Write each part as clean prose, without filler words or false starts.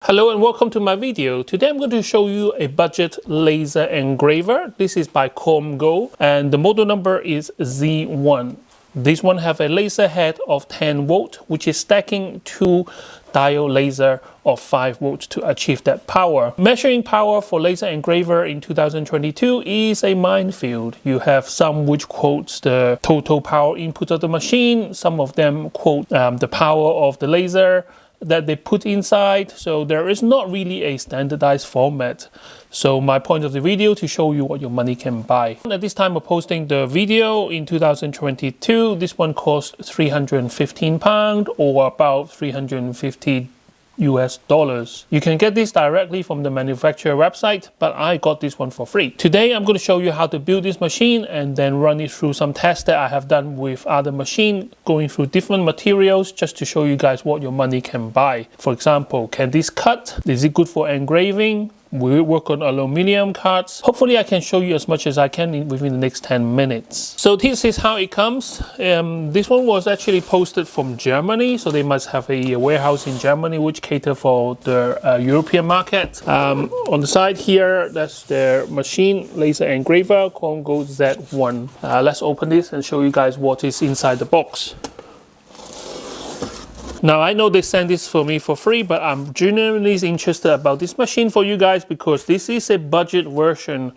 Hello and welcome to my video. Today I'm going to show you a budget laser engraver. This is by COMGO and the model number is Z1. This one have a laser head of 10 volt, which is stacking 2 diode laser of 5 volts to achieve that power. Measuring power for laser engraver in 2022 is a minefield. You have some which quotes the total power input of the machine. Some of them quote the power of the laser that they put inside, so there is not really a standardized format. So my point of the video to show you what your money can buy. At this time of posting the video in 2022, this one cost £315 or about 350 US dollars. You can get this directly from the manufacturer website, but I got this one for free. Today I'm going to show you how to build this machine and then run it through some tests that I have done with other machines, going through different materials just to show you guys what your money can buy. For example, can this cut? Is it good for engraving? Will it work on aluminum cards? Hopefully I can show you as much as I can within the next 10 minutes. So this is how it comes. This one was actually posted from Germany, so they must have a warehouse in Germany which cater for the European market. On the side here, that's their machine, laser engraver, COMGO Z1. Let's open this and show you guys what is inside the box. Now I know they sent this for me for free, but I'm genuinely interested about this machine for you guys because this is a budget version.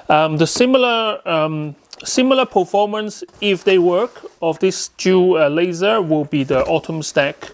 The similar performance, if they work, of this dual laser will be the Autumn Stack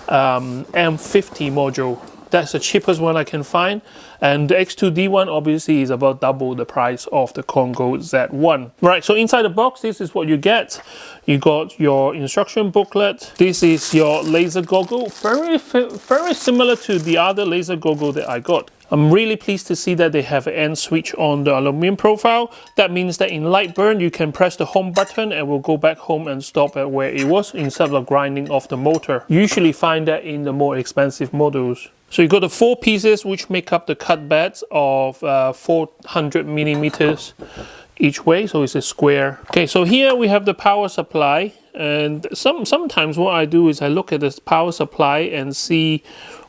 M50 module. That's the cheapest one I can find, and the X2D one obviously is about double the price of the COMGO Z1. Right, so inside the box, this is what you get. You got your instruction booklet. This is your laser goggle, very similar to the other laser goggle that I got. I'm really pleased to see that they have an end switch on the aluminum profile. That means that in light burn, you can press the home button and will go back home and stop at where it was instead of grinding off the motor. You usually find that in the more expensive models. So you got the 4 pieces which make up the cut beds of 400 millimeters each way, so it's a square. Okay, so here we have the power supply, and sometimes what I do is I look at this power supply and see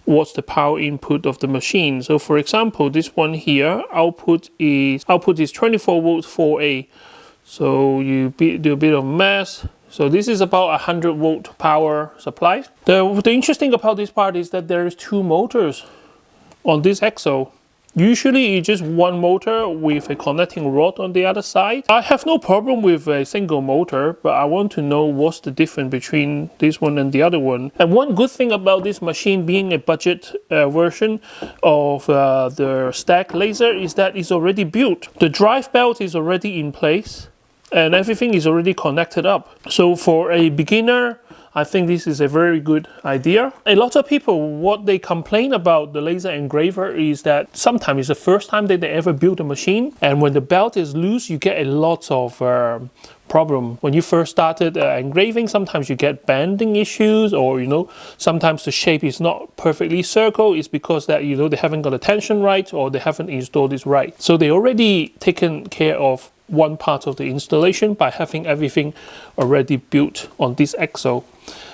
what's the power input of the machine. So for example, this one here, output is 24 volts 4A. So you do a bit of math. So this is about 100 volt power supply. The interesting about this part is that there is 2 motors on this axle. Usually it's just one motor with a connecting rod on the other side. I have no problem with a single motor, but I want to know what's the difference between this one and the other one. And one good thing about this machine being a budget version of the stack laser is that it's already built. The drive belt is already in place and everything is already connected up. So for a beginner, I think this is a very good idea. A lot of people, what they complain about the laser engraver is that sometimes it's the first time that they ever build a machine, and when the belt is loose, you get a lot of problem. When you first started engraving, sometimes you get bending issues, or sometimes the shape is not perfectly circle. It's because that they haven't got the tension right, or they haven't installed this right. So they already taken care of one part of the installation by having everything already built on this axle.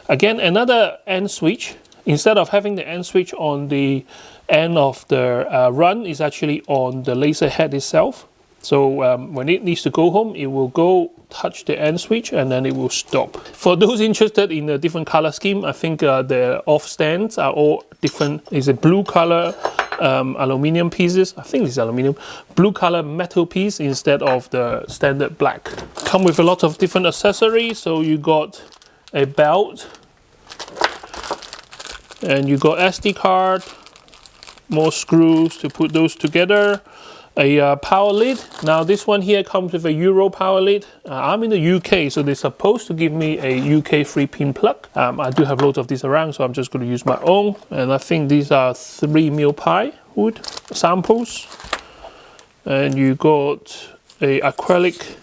Again, another end switch. Instead of having the end switch on the end of the run, is actually on the laser head itself. So when it needs to go home, it will go touch the end switch and then it will stop. For those interested in a different color scheme, I think the off stands are all different. It's a blue color aluminum pieces. I think it's aluminum. Blue color metal piece instead of the standard black. Come with a lot of different accessories. So you got a belt and you got SD card, more screws to put those together, a power lid. Now this one here comes with a Euro power lid. I'm in the UK, so they're supposed to give me a UK 3-pin plug. I do have loads of these around, so I'm just going to use my own. And I think these are 3mm ply wood samples. And you got a acrylic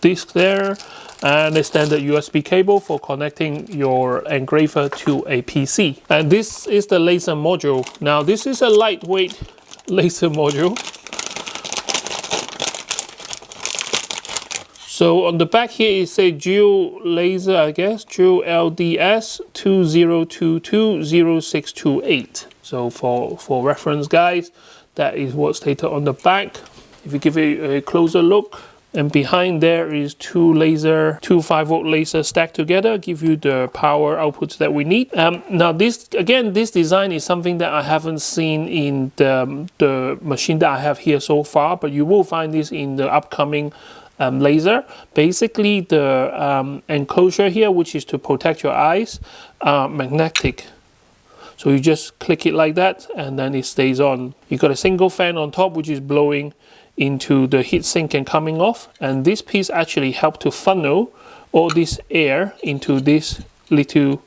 disc there, and a standard USB cable for connecting your engraver to a PC. And this is the laser module. Now this is a lightweight laser module. So on the back here it says Geo Laser, I guess, Geo LDS 20220628. So for reference, guys, that is what's stated on the back. If you give it a closer look, and behind there is two 5-volt laser stacked together, give you the power outputs that we need. Now this design is something that I haven't seen in the machine that I have here so far, but you will find this in the upcoming laser. Basically the enclosure here, which is to protect your eyes, are magnetic. So you just click it like that and then it stays on. You got a single fan on top which is blowing into the heat sink and coming off, and this piece actually helped to funnel all this air into this little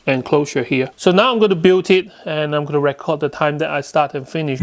enclosure here. So now I'm going to build it and I'm going to record the time that I start and finish.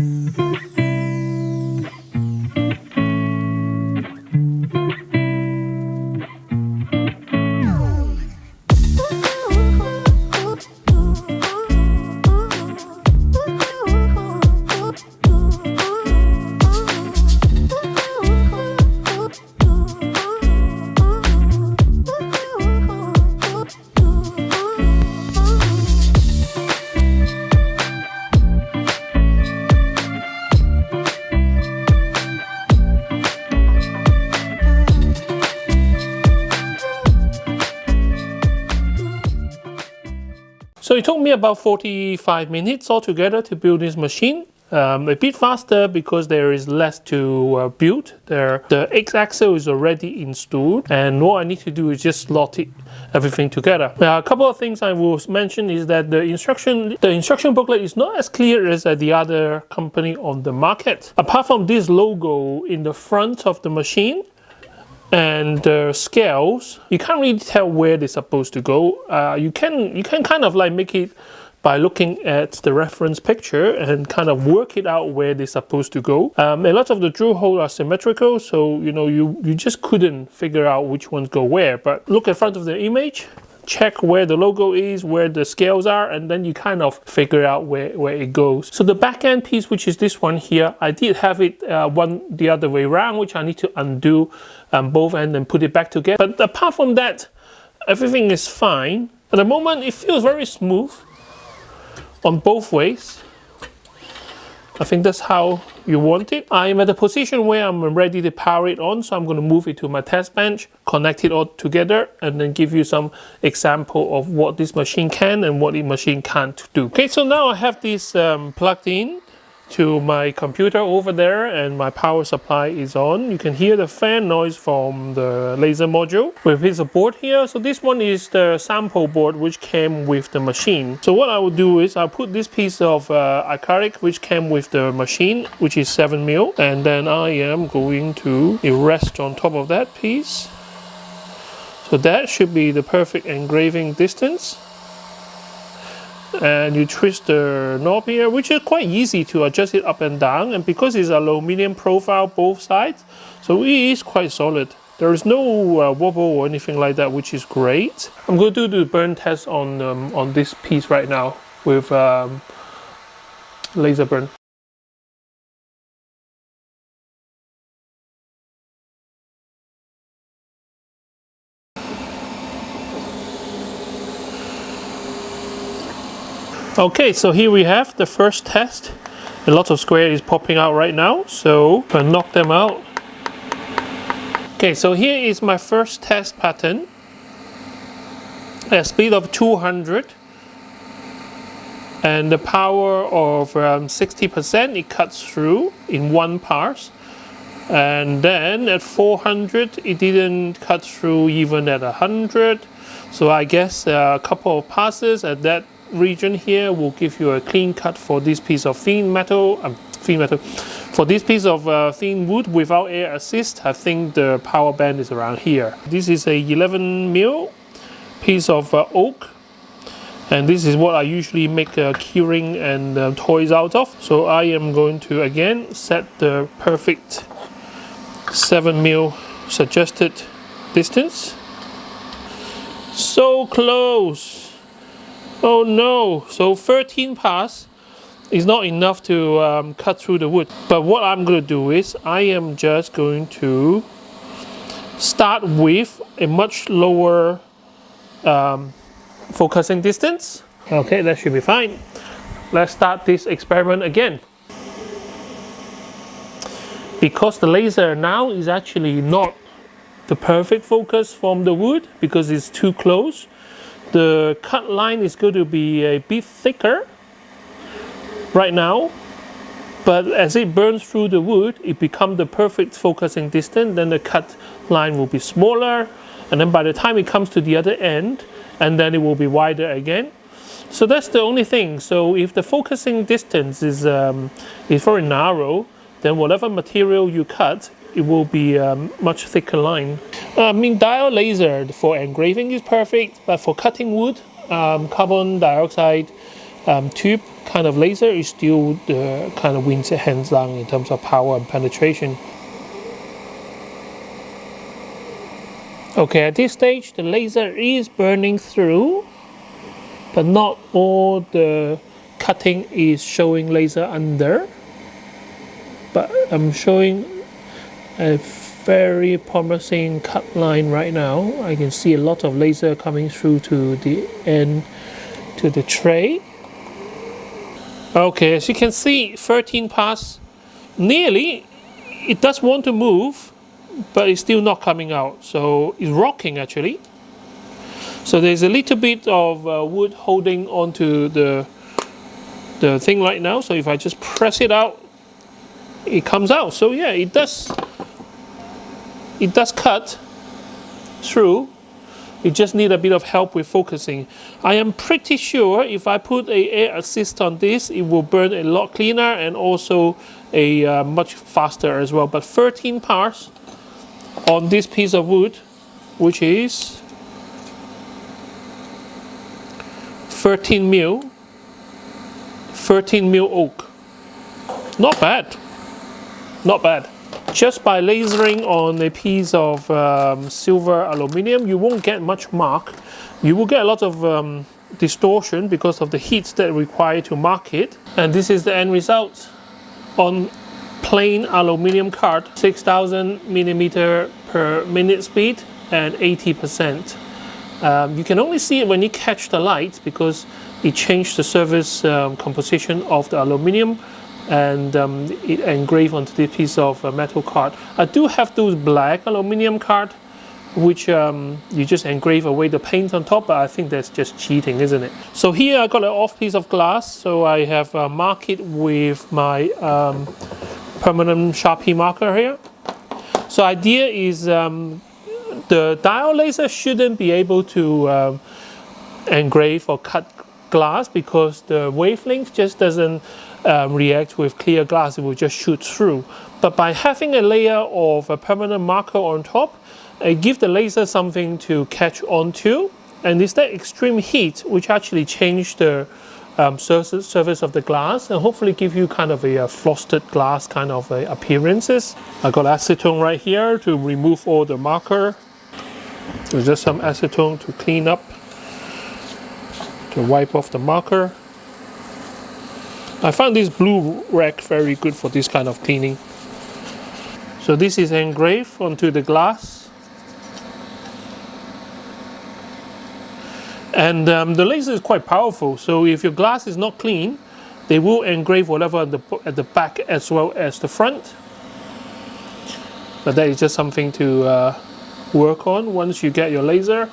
So it took me about 45 minutes altogether to build this machine. A bit faster because there is less to build. The X-axle is already installed, and all I need to do is just slot everything together. Now, a couple of things I will mention is that the instruction booklet is not as clear as the other company on the market. Apart from this logo in the front of the machine and the scales, you can't really tell where they're supposed to go. You can kind of like make it by looking at the reference picture and kind of work it out where they're supposed to go. A lot of the drill holes are symmetrical, so you just couldn't figure out which ones go where. But look at front of the image, check where the logo is, where the scales are, and then you kind of figure out where it goes. So the back end piece, which is this one here, I did have it the other way around, which I need to undo both ends and put it back together. But apart from that, everything is fine. At the moment, it feels very smooth on both ways. I think that's how you want it. I'm at a position where I'm ready to power it on, so I'm going to move it to my test bench, connect it all together, and then give you some example of what this machine can and what the machine can't do. Okay, so now I have this plugged in to my computer over there, and my power supply is on. You can hear the fan noise from the laser module with his board here. So this one is the sample board which came with the machine. So what I will do is I'll put this piece of acrylic which came with the machine, which is 7mm, and then I am going to rest on top of that piece. So that should be the perfect engraving distance. And you twist the knob here, which is quite easy to adjust it up and down, and because it's aluminum profile both sides, so it is quite solid. There is no wobble or anything like that, which is great. I'm going to do the burn test on this piece right now with laser burn. Okay, so here we have the first test. A lot of square is popping out right now, so I'll knock them out. Okay, so here is my first test pattern. At a speed of 200 and the power of 60%, it cuts through in 1 pass. And then at 400, it didn't cut through even at 100. So I guess a couple of passes at that region here will give you a clean cut for this piece of thin metal. For this piece of thin wood without air assist, I think the power band is around here. This is a 11mm piece of oak, and this is what I usually make keyring and toys out of. So I am going to again set the perfect 7mm suggested distance. So close. Oh no, so 13 pass is not enough to cut through the wood. But what I'm going to do is I am just going to start with a much lower focusing distance. Okay, that should be fine. Let's start this experiment again. Because the laser now is actually not the perfect focus from the wood because it's too close, the cut line is going to be a bit thicker right now, but as it burns through the wood, it becomes the perfect focusing distance. Then the cut line will be smaller, and then by the time it comes to the other end, and then it will be wider again. So that's the only thing. So if the focusing distance is very narrow, then whatever material you cut, it will be a much thicker line. I mean, diode laser for engraving is perfect, but for cutting wood, carbon dioxide tube kind of laser is still the kind of wins it hands down in terms of power and penetration. Okay, at this stage, the laser is burning through, but not all the cutting is showing laser under. But I'm showing a very promising cut line right now. I can see a lot of laser coming through to the end, to the tray. Okay, as you can see, 13 pass, nearly, it does want to move, but it's still not coming out. So it's rocking actually. So there's a little bit of wood holding onto the thing right now. So if I just press it out, it comes out. So yeah, it does cut through. It just needs a bit of help with focusing. I am pretty sure if I put a air assist on this, it will burn a lot cleaner and also a much faster as well. But 13 parts on this piece of wood, which is 13 mil oak. Not bad. Not bad. Just by lasering on a piece of silver aluminum, you won't get much mark. You will get a lot of distortion because of the heat that required to mark it. And this is the end result on plain aluminum card, 6,000 millimeter per minute speed and 80%. You can only see it when you catch the light because it changed the surface composition of the aluminum, and it engraved onto the piece of metal card. I do have those black aluminum card which you just engrave away the paint on top, but I think that's just cheating, isn't it? So here I got an off piece of glass, so I have marked it with my permanent Sharpie marker here. So idea is the diode laser shouldn't be able to engrave or cut glass because the wavelength just doesn't react with clear glass. It will just shoot through. But by having a layer of a permanent marker on top, give the laser something to catch onto, and it's that extreme heat which actually changed the surface of the glass and hopefully give you kind of a frosted glass kind of appearances. I got acetone right here to remove all the marker. There's just some acetone to clean up, to wipe off the marker. I found this blue rag very good for this kind of cleaning. So this is engraved onto the glass. And the laser is quite powerful, so if your glass is not clean, they will engrave whatever at the back as well as the front. But that is just something to work on. Once you get your laser,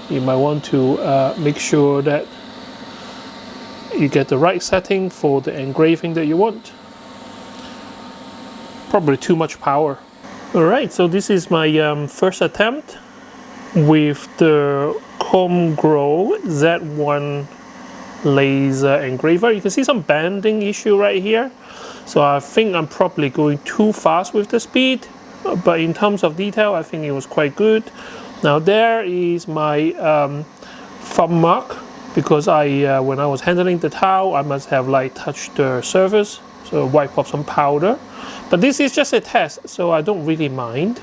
you might want to make sure that you get the right setting for the engraving that you want. Probably too much power. Alright, so this is my first attempt with the COMGO Z1 laser engraver. You can see some bending issue right here. So I think I'm probably going too fast with the speed, but in terms of detail, I think it was quite good. Now there is my thumb mark, because when I was handling the towel, I must have like touched the surface, so wipe off some powder. But this is just a test, so I don't really mind.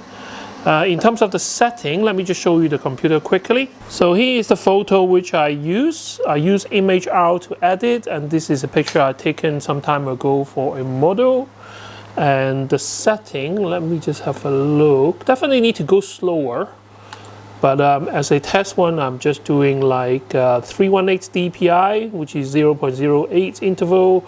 In terms of the setting, let me just show you the computer quickly. So here is the photo which I use. I use image R to edit, and this is a picture I taken some time ago for a model. And the setting, let me just have a look. Definitely need to go slower. But as a test one, I'm just doing like 318 dpi, which is 0.08 interval.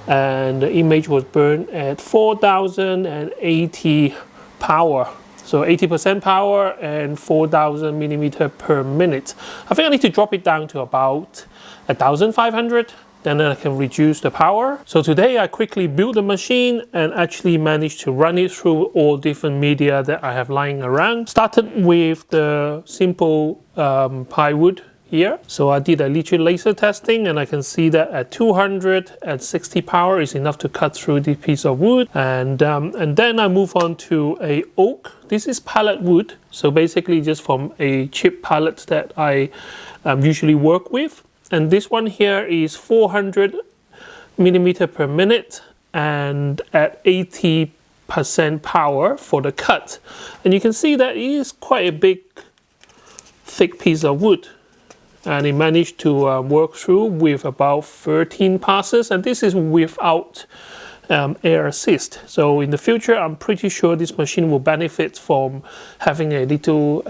And the image was burned at 4080 power. So 80% power and 4000 millimeter per minute. I think I need to drop it down to about 1500. Then I can reduce the power. So today I quickly built the machine and actually managed to run it through all different media that I have lying around. Started with the simple plywood here. So I did a literally laser testing, and I can see that at 260 power is enough to cut through this piece of wood. And then I move on to a oak. This is pallet wood. So basically just from a cheap pallet that I usually work with. And this one here is 400 millimeter per minute and at 80% power for the cut. And you can see that it is quite a big, thick piece of wood. And it managed to work through with about 13 passes. And this is without air assist. So in the future, I'm pretty sure this machine will benefit from having a little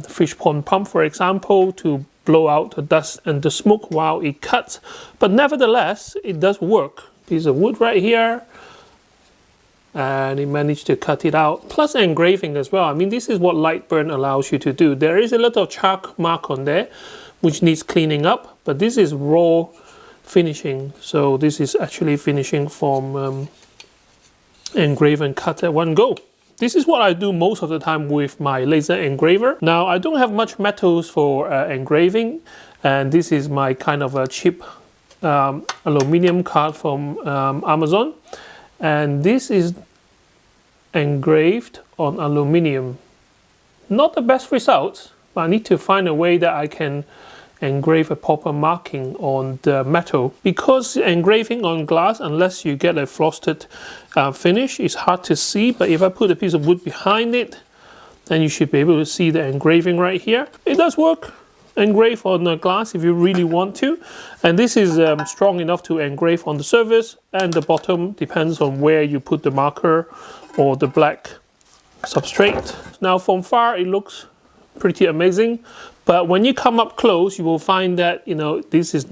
fish pond pump, for example, to blow out the dust and the smoke while it cuts. But nevertheless, it does work. Piece of wood right here, and it managed to cut it out. Plus engraving as well. I mean, this is what light burn allows you to do. There is a little chalk mark on there, which needs cleaning up, but this is raw finishing. So this is actually finishing from engrave and cut at one go. This is what I do most of the time with my laser engraver. Now, I don't have much metals for engraving, and this is my kind of a cheap aluminum card from Amazon. And this is engraved on aluminum. Not the best results, but I need to find a way that I can engrave a proper marking on the metal. Because engraving on glass, unless you get a frosted finish, is hard to see. But if I put a piece of wood behind it, then you should be able to see the engraving right here. It does work. Engrave on the glass if you really want to. And this is strong enough to engrave on the surface, and the bottom depends on where you put the marker or the black substrate. Now from far it looks pretty amazing, but when you come up close, you will find that, you know, this is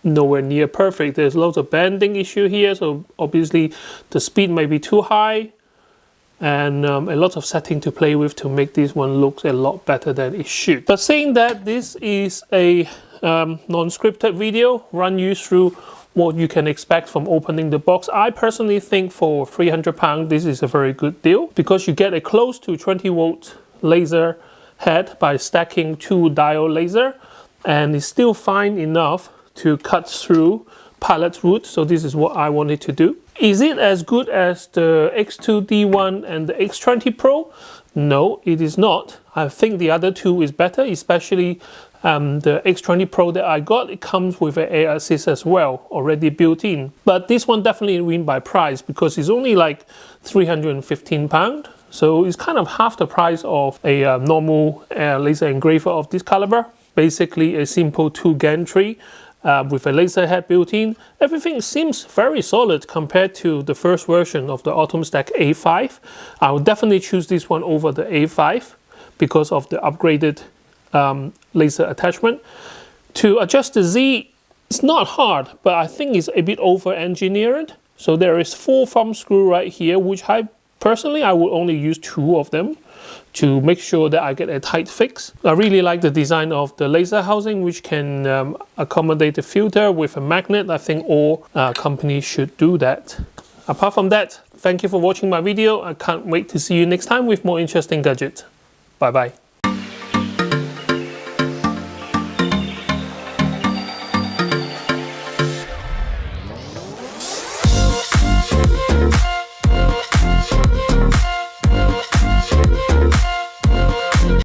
nowhere near perfect. There's lots of bending issue here, so obviously the speed may be too high, and a lot of setting to play with to make this one look a lot better than it should. But saying that, this is a non-scripted video, run you through what you can expect from opening the box. I personally think for £300 this is a very good deal, because you get a close to 20 volt laser head by stacking 2 diode laser, and it's still fine enough to cut through pallet wood. So this is what I wanted to do. Is it as good as the X2D1 and the X20 Pro? No, it is not. I think the other two is better, especially the X20 Pro that I got. It comes with an air assist as well, already built in. But this one definitely win by price, because it's only like £315. So it's kind of half the price of a normal laser engraver of this caliber. Basically a simple 2 gantry with a laser head built in. Everything seems very solid compared to the first version of the AutoMStack A5. I would definitely choose this one over the A5 because of the upgraded laser attachment. To adjust the Z, it's not hard, but I think it's a bit over engineered. So there is 4 thumb screw right here, which personally, I would only use 2 of them to make sure that I get a tight fix. I really like the design of the laser housing, which can accommodate the filter with a magnet. I think all companies should do that. Apart from that, thank you for watching my video. I can't wait to see you next time with more interesting gadgets. Bye bye.